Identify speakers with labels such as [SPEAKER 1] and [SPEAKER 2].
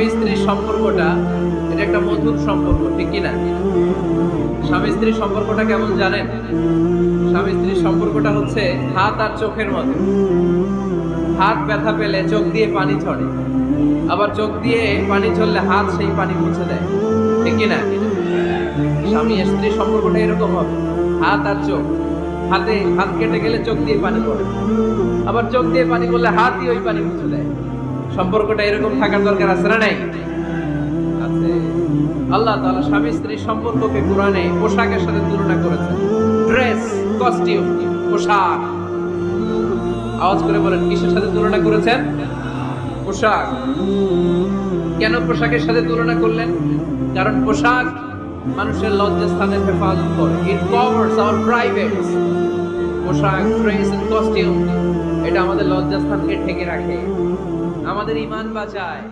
[SPEAKER 1] স্বামী স্ত্রীর সম্পর্কটা এটা একটা মধুর সম্পর্ক, ঠিক কিনা? স্বামী স্ত্রীর সম্পর্কটা কেমন জানেন? স্বামী স্ত্রীর সম্পর্কটা হচ্ছে হাত আর চোখের মতো। হাত ব্যথা পেলে চোখ দিয়ে পানি ঝরে, আবার চোখ দিয়ে পানি ঝরলে হাত সেই পানি মুছে দেয়, ঠিক কিনা? স্বামী স্ত্রীর সম্পর্কটা এরকম হবে, হাত আর চোখ। হাত কেটে গেলে চোখ দিয়ে পানি পড়ে, আবার চোখ দিয়ে পানি পড়লে হাতই ওই পানি মুছে দেয়। সম্পর্কটা এরকম থাকার দরকার আছে না নাই? আছে। আল্লাহ তাআলা স্বামী স্ত্রীর সম্পর্ককে কোরআনে পোশাকের সাথে তুলনা করেছেন। ড্রেস, কস্টিউম, পোশাক। আওয়াজ করে বলেন, কিসের সাথে তুলনা করেছেন? পোশাক। কেন পোশাকের সাথে তুলনা করলেন? কারণ পোশাক মানুষের লজ্জাস্থানের হেফাজত করে। ইট কভারস আওয়ার প্রাইভেটস। পোশাক, ড্রেস এন্ড কস্টিউম এটা আমাদের লজ্জাস্থানকে ঢেকে রাখে, আমাদের ঈমান বাঁচায়।